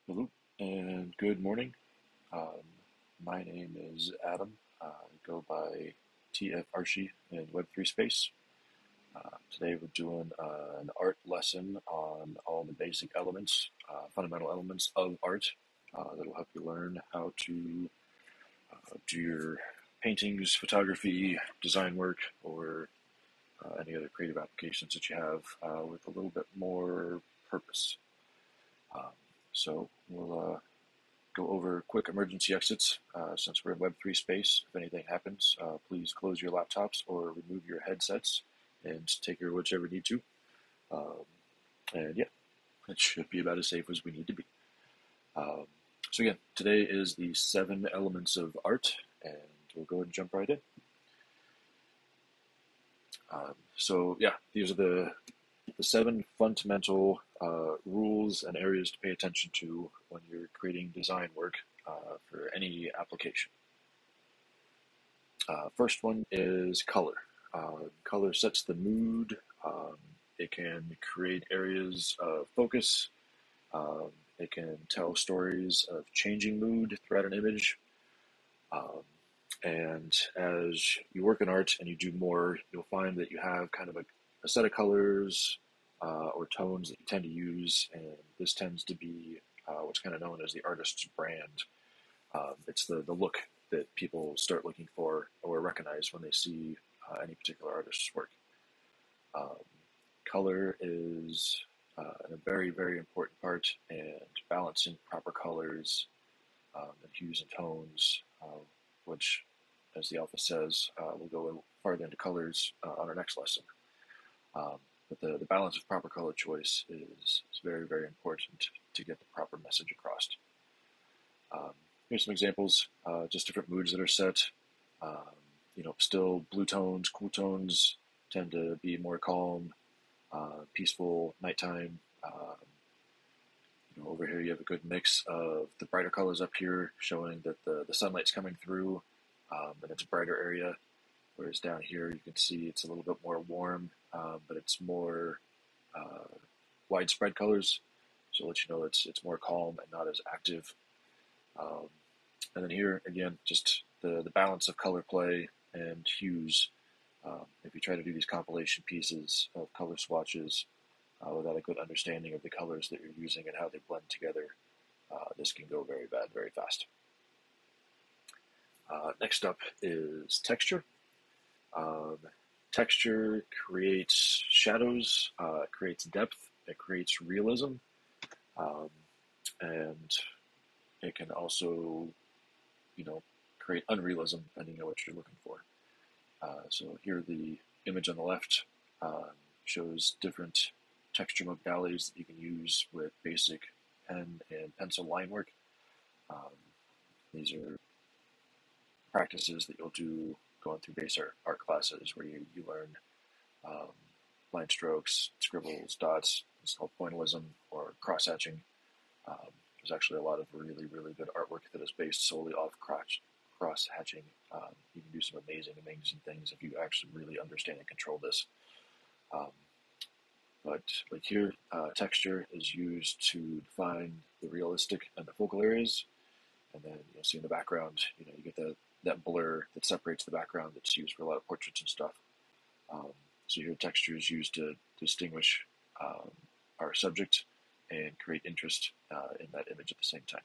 Hello and good morning. Um, my name is Adam. I go by TF Archie in Web3 space. Today we're doing an art lesson on all the basic elements, fundamental elements of art that will help you learn how to do your paintings, photography, design work, or any other creative applications that you have with a little bit more purpose. Um, so we'll go over quick emergency exits. Since we're in Web3 space, if anything happens, please close your laptops or remove your headsets and take your whichever need to. Um, and yeah, it should be about as safe as we need to be. Um, so again, today is the 7 elements of art, and we'll go ahead and jump right in. So yeah, these are the 7 fundamental rules and areas to pay attention to when you're creating design work for any application. First one is color. Color sets the mood. It can create areas of focus. Um, it can tell stories of changing mood throughout an image. Um, and as you work in art and you do more, you'll find that you have kind of a set of colors or tones that you tend to use, and this tends to be what's kind of known as the artist's brand. It's the look that people start looking for or recognize when they see any particular artist's work. Um, Color is a very, very important part, and balancing proper colors and hues and tones, which, as the alpha says, we'll go farther into colors on our next lesson. Um, but the balance of proper color choice is very, very important to get the proper message across. Um, Here's some examples, just different moods that are set. Um, still blue tones, cool tones tend to be more calm, peaceful nighttime. Over here you have a good mix of the brighter colors up here, showing that the sunlight's coming through, and it's a brighter area. Whereas down here you can see it's a little bit more warm, but it's more uh, widespread colors. So I'll let you know it's more calm and not as active. Um, and then here again, just the balance of color play and hues. If you try to do these compilation pieces of color swatches without a good understanding of the colors that you're using and how they blend together, this can go very bad very fast. Next up is texture. Um, Texture creates shadows, it creates depth, it creates realism, um, and it can also, you know, create unrealism depending on what you're looking for. So here the image on the left shows different texture modalities that you can use with basic pen and pencil line work. Um, these are practices that you'll do going through basic art classes where you learn um, line strokes, scribbles, dots. It's called pointillism or cross-hatching. Um, there's actually a lot of really, really good artwork that is based solely off cross-hatching. You can do some amazing, amazing things if you actually really understand and control this. Um, but like here, texture is used to define the realistic and the focal areas, and then you'll see in the background, you get that blur that separates the background that's used for a lot of portraits and stuff. Um, so here, texture is used to distinguish um, our subject and create interest in that image at the same time.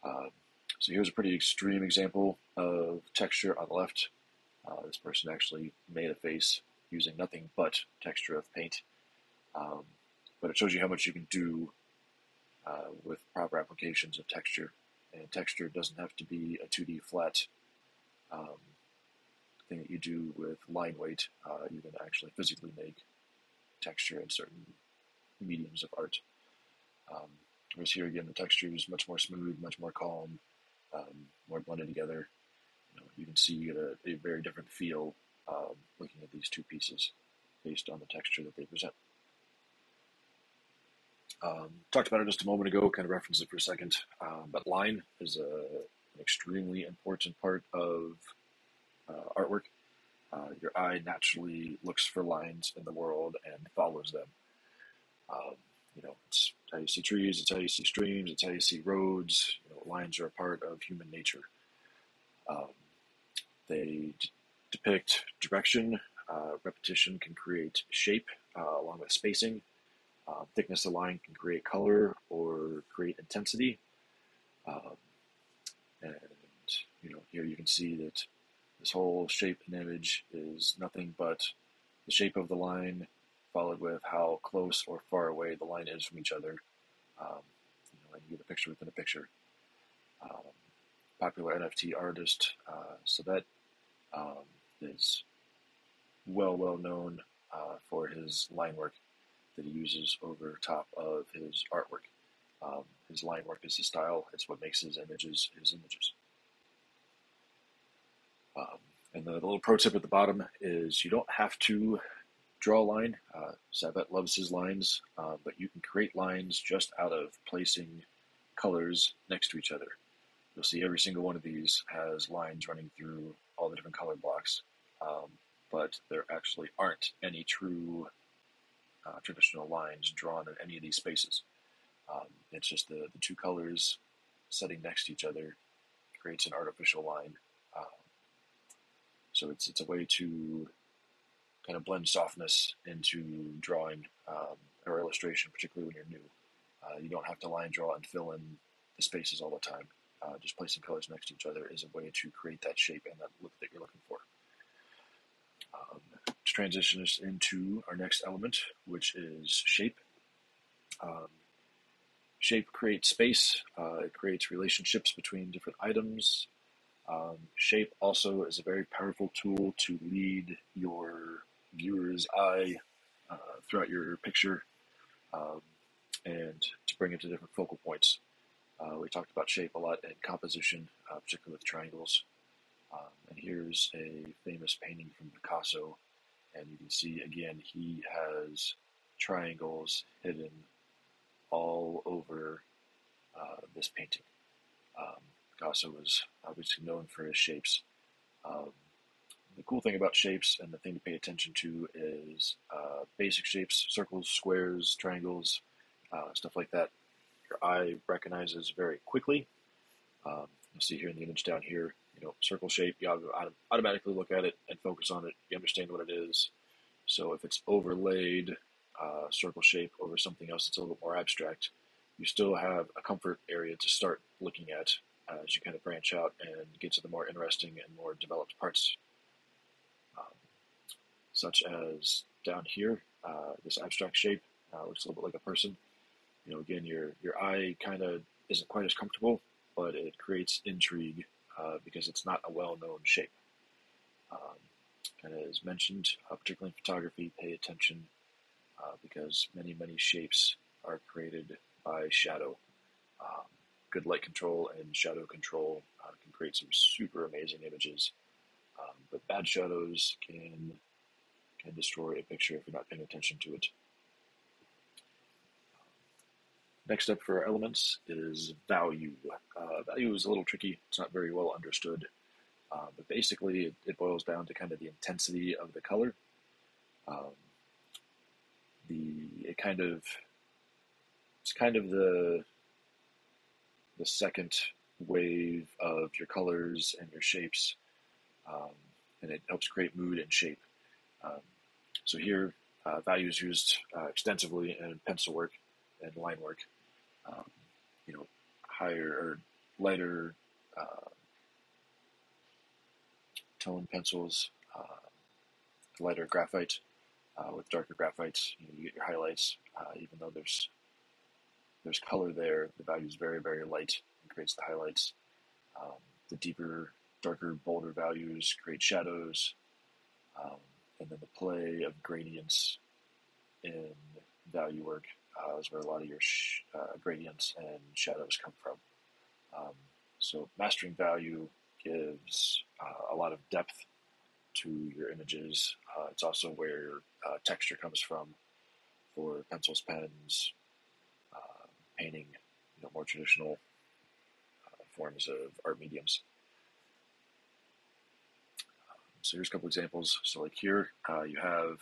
Um, so here's a pretty extreme example of texture on the left. This person actually made a face using nothing but texture of paint. Um, but it shows you how much you can do with proper applications of texture. And texture doesn't have to be a 2D flat um, thing that you do with line weight. You can actually physically make texture in certain mediums of art. Whereas here again, the texture is much more smooth, much more calm, more blended together. You can see you get a very different feel looking at these two pieces based on the texture that they present. Talked about it just a moment ago, kind of referenced it for a second, but line is an extremely important part of artwork. Your eye naturally looks for lines in the world and follows them. Um, It's how you see trees, it's how you see streams, it's how you see roads. Lines are a part of human nature. Um, they depict direction. Repetition can create shape along with spacing. Thickness of line can create color or create intensity. Um, and here you can see that this whole shape and image is nothing but the shape of the line followed with how close or far away the line is from each other. And you get a picture within a picture. Um, Popular NFT artist, so that is well known for his line work that he uses over top of his artwork. His line work is his style. It's what makes his images his images. Um, and the little pro tip at the bottom is you don't have to draw a line. Sabat loves his lines, but you can create lines just out of placing colors next to each other. You'll see every single one of these has lines running through all the different color blocks, but there actually aren't any true traditional lines drawn in any of these spaces. It's just the two colors setting next to each other creates an artificial line. So it's a way to kind of blend softness into drawing or illustration, particularly when you're new. You don't have to line draw and fill in the spaces all the time. Just placing colors next to each other is a way to create that shape and that look that you're looking for. To transition us into our next element, which is shape. Shape creates space. It creates relationships between different items. Shape also is a very powerful tool to lead your viewer's eye throughout your picture um, and to bring it to different focal points. We talked about shape a lot in composition, particularly with triangles. And here's a famous painting from Picasso, and you can see again he has triangles hidden all over this painting. Picasso was obviously known for his shapes. Um, the cool thing about shapes and the thing to pay attention to is basic shapes, circles, squares, triangles, stuff like that. Your eye recognizes very quickly. You'll see here in the image down here, circle shape, you automatically look at it and focus on it. You understand what it is. So if it's overlaid circle shape over something else that's a little bit more abstract, you still have a comfort area to start looking at as you kind of branch out and get to the more interesting and more developed parts, um, such as down here, this abstract shape looks a little bit like a person. Again, your eye kind of isn't quite as comfortable, but it creates intrigue because it's not a well-known shape. Um, and as mentioned, particularly in photography, pay attention because many shapes are created by shadow. Um, Good light control and shadow control can create some super amazing images, but bad shadows can destroy a picture if you're not paying attention to it. Next up for our elements is value. Value is a little tricky. It's not very well understood. But basically, it boils down to kind of the intensity of the color. Um, it's kind of the second wave of your colors and your shapes, and it helps create mood and shape. Um, so here, value is used extensively in pencil work and line work. Um, Higher or lighter tone pencils, lighter graphite with darker graphites. You get your highlights, even though there's color there. The value is very light and creates the highlights. Um, the deeper, darker, bolder values create shadows, and then the play of gradients in value work is where a lot of your gradients and shadows come from. So mastering value gives a lot of depth to your images. It's also where texture comes from for pencils, pens, painting, more traditional forms of art mediums. So here's a couple examples. So like here, you have,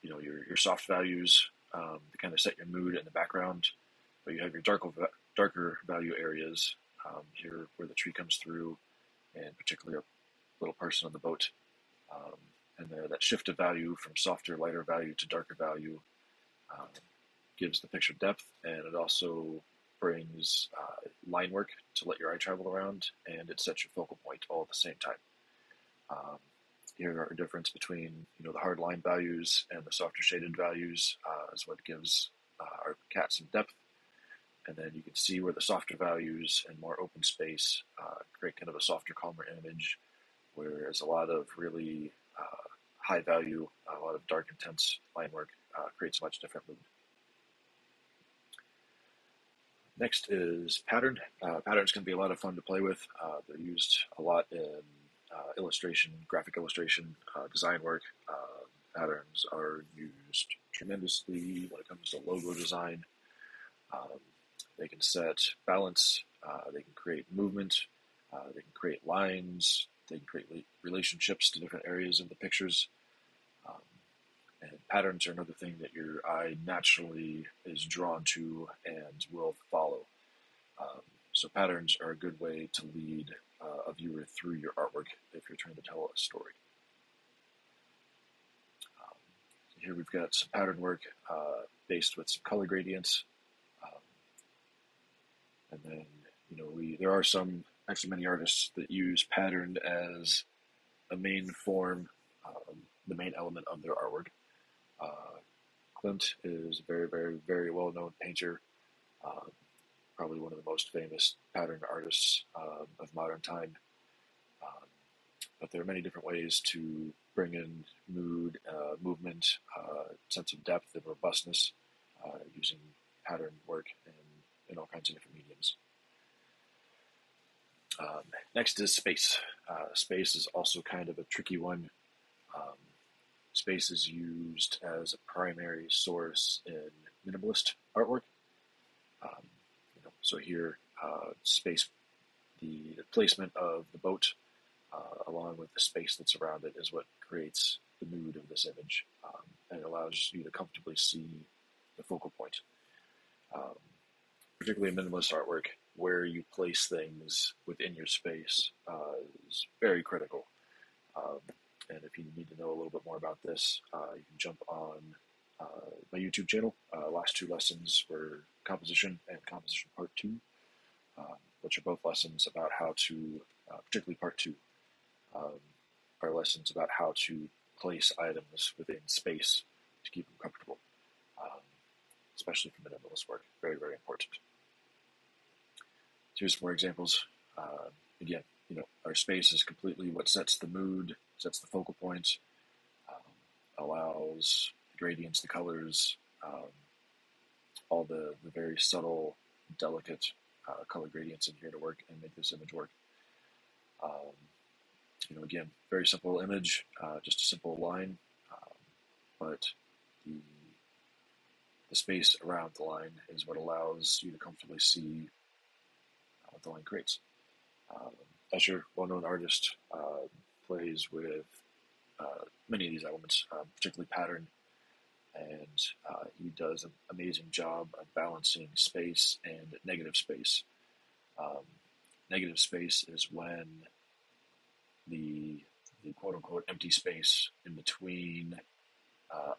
your soft values, to kind of set your mood in the background. But you have your darker value areas here where the tree comes through, and particularly a little person on the boat. Um, and there, that shift of value from softer, lighter value to darker value um, gives the picture depth, and it also brings line work to let your eye travel around, and it sets your focal point all at the same time. Um, Here are a difference between the hard line values and the softer shaded values is what gives our cat some depth. And then you can see where the softer values and more open space create kind of a softer, calmer image, whereas a lot of really high value, a lot of dark, intense line work creates a much different mood. Next is pattern. Patterns can be a lot of fun to play with. They're used a lot in illustration, graphic illustration, design work. Patterns are used tremendously when it comes to logo design. Um, they can set balance, they can create movement, they can create lines, they can create relationships to different areas of the pictures. Um, and patterns are another thing that your eye naturally is drawn to and will follow. Um, so patterns are a good way to lead a viewer through your artwork if you're trying to tell a story. Here we've got some pattern work based with some color gradients. Um, and then, there are actually many artists that use pattern as a main form, the main element of their artwork. Klimt is a very, very, very well-known painter, uh, probably one of the most famous pattern artists of modern time. Um, but there are many different ways to bring in mood, movement, sense of depth and robustness using pattern work in all kinds of different mediums. Next is space. Space is also kind of a tricky one. Um, Space is used as a primary source in minimalist artwork. Um, so here, space, the placement of the boat, along with the space that's around it, is what creates the mood of this image, and it allows you to comfortably see the focal point. Um, Particularly in minimalist artwork, where you place things within your space is very critical. Um, and if you need to know a little bit more about this, you can jump on my YouTube channel. Last two lessons were composition and composition part 2, which are both lessons about how to, particularly part 2, are lessons about how to place items within space to keep them comfortable, um, especially for minimalist work. Very, very important. Here's some more examples. Again, our space is completely what sets the mood, sets the focal point, allows the gradients, the colors, all the very subtle, delicate color gradients in here to work and make this image work. Again, very simple image, just a simple line, but the space around the line is what allows you to comfortably see what the line creates. Escher, well-known artist, plays with many of these elements, particularly pattern, and he does an amazing job of balancing space and negative space. Negative space is when the quote-unquote empty space in between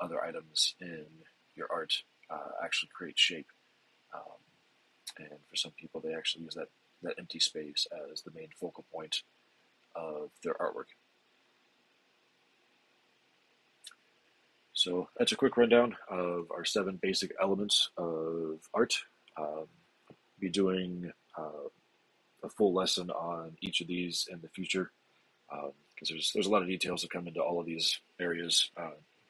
other items in your art actually creates shape. And for some people, they actually use that empty space as the main focal point of their artwork. So that's a quick rundown of our 7 basic elements of art. Be doing a full lesson on each of these in the future, because there's a lot of details that come into all of these areas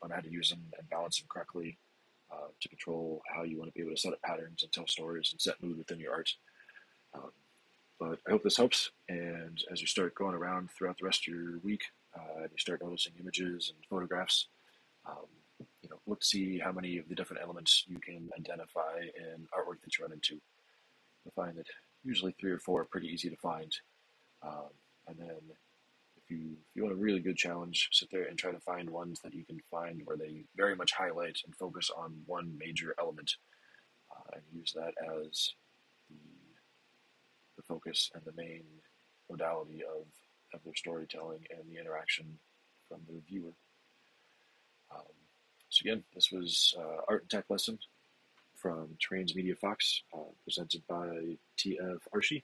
on how to use them and balance them correctly to control how you want to be able to set up patterns and tell stories and set mood within your art. But I hope this helps, and as you start going around throughout the rest of your week, and you start noticing images and photographs, look to see how many of the different elements you can identify in artwork that you run into. You'll find that usually 3 or 4 are pretty easy to find, and then if if you want a really good challenge, sit there and try to find ones that you can find where they very much highlight and focus on one major element, and use that as the, the focus and the main modality of their storytelling and the interaction from the viewer. Um, so again, this was Art and Tech Lesson from Transmedia Fox, presented by TF Archie.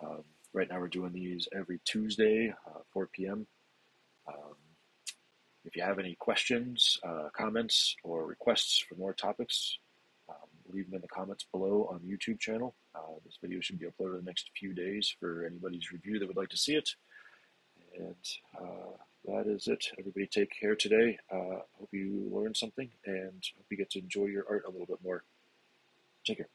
Um, right now we're doing these every Tuesday, 4 p.m. Um, if you have any questions, comments, or requests for more topics, leave them in the comments below on the YouTube channel. This video should be uploaded in the next few days for anybody's review that would like to see it. And that is it. Everybody take care today. Hope you learned something and hope you get to enjoy your art a little bit more. Take care.